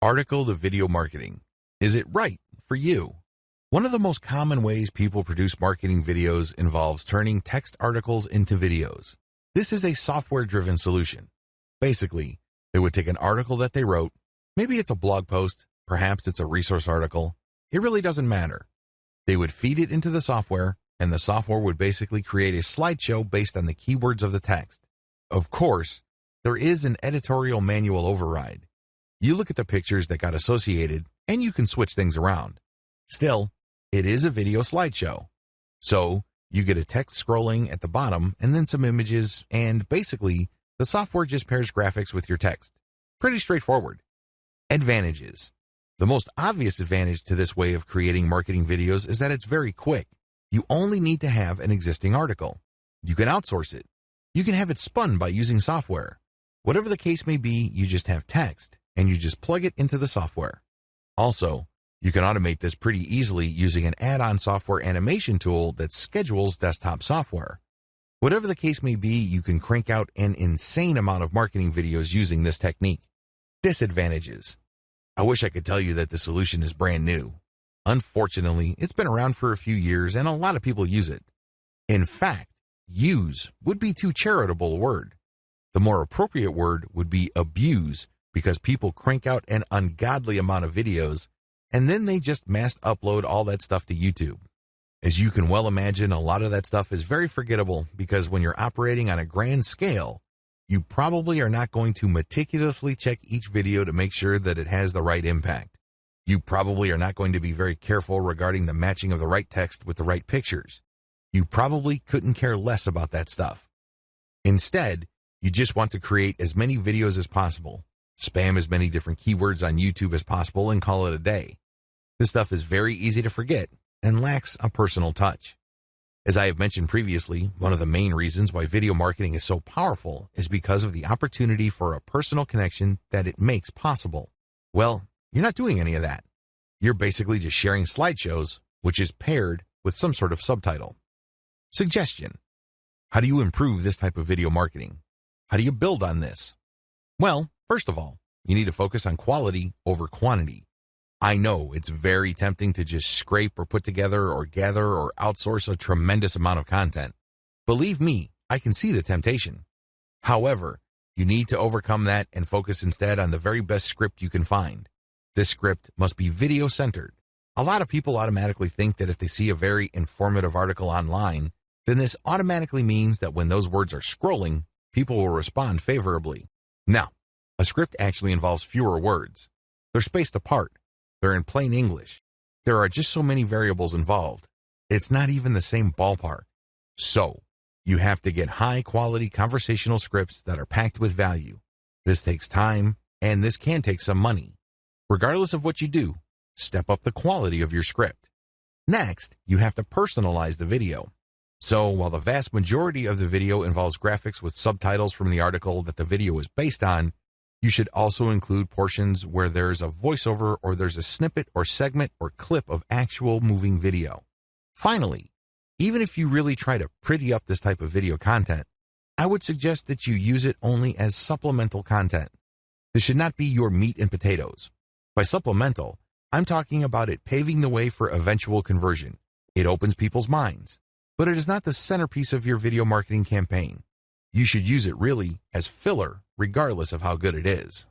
Article to video marketing. Is it right for you? One of the most common ways people produce marketing videos involves turning text articles into videos. This is a software-driven solution. Basically, they would take an article that they wrote, maybe it's a blog post, perhaps it's a resource article, it really doesn't matter. They would feed it into the software, and the software would basically create a slideshow based on the keywords of the text. Of course, there is an editorial manual override. You look at the pictures that got associated, and you can switch things around. Still, it is a video slideshow. So, you get a text scrolling at the bottom and then some images, and basically, the software just pairs graphics with your text. Pretty straightforward. Advantages. The most obvious advantage to this way of creating marketing videos is that it's very quick. You only need to have an existing article. You can outsource it. You can have it spun by using software. Whatever the case may be, you just have text, and you just plug it into the software. Also, you can automate this pretty easily using an add-on software animation tool that schedules desktop software. Whatever the case may be, you can crank out an insane amount of marketing videos using this technique. Disadvantages. I wish I could tell you that the solution is brand new. Unfortunately, it's been around for a few years and a lot of people use it. In fact, use would be too charitable a word. The more appropriate word would be abuse, because people crank out an ungodly amount of videos and then they just mass upload all that stuff to YouTube. As you can well imagine, a lot of that stuff is very forgettable because when you're operating on a grand scale, you probably are not going to meticulously check each video to make sure that it has the right impact. You probably are not going to be very careful regarding the matching of the right text with the right pictures. You probably couldn't care less about that stuff. Instead, you just want to create as many videos as possible, spam as many different keywords on YouTube as possible, and call it a day. This stuff is very easy to forget and lacks a personal touch. As I have mentioned previously, one of the main reasons why video marketing is so powerful is because of the opportunity for a personal connection that it makes possible. Well, you're not doing any of that. You're basically just sharing slideshows, which is paired with some sort of subtitle. Suggestion. How do you improve this type of video marketing? How do you build on this? Well, first of all, you need to focus on quality over quantity. I know it's very tempting to just scrape or put together or gather or outsource a tremendous amount of content. Believe me, I can see the temptation. However, you need to overcome that and focus instead on the very best script you can find. This script must be video-centered. A lot of people automatically think that if they see a very informative article online, then this automatically means that when those words are scrolling, people will respond favorably. Now, a script actually involves fewer words. They're spaced apart. They're in plain English. There are just so many variables involved. It's not even the same ballpark. So, you have to get high-quality conversational scripts that are packed with value. This takes time, and this can take some money. Regardless of what you do, step up the quality of your script. Next, you have to personalize the video. So, while the vast majority of the video involves graphics with subtitles from the article that the video is based on, you should also include portions where there's a voiceover or there's a snippet or segment or clip of actual moving video. Finally, even if you really try to pretty up this type of video content, I would suggest that you use it only as supplemental content. This should not be your meat and potatoes. By supplemental, I'm talking about it paving the way for eventual conversion. It opens people's minds, but it is not the centerpiece of your video marketing campaign. You should use it really as filler, regardless of how good it is.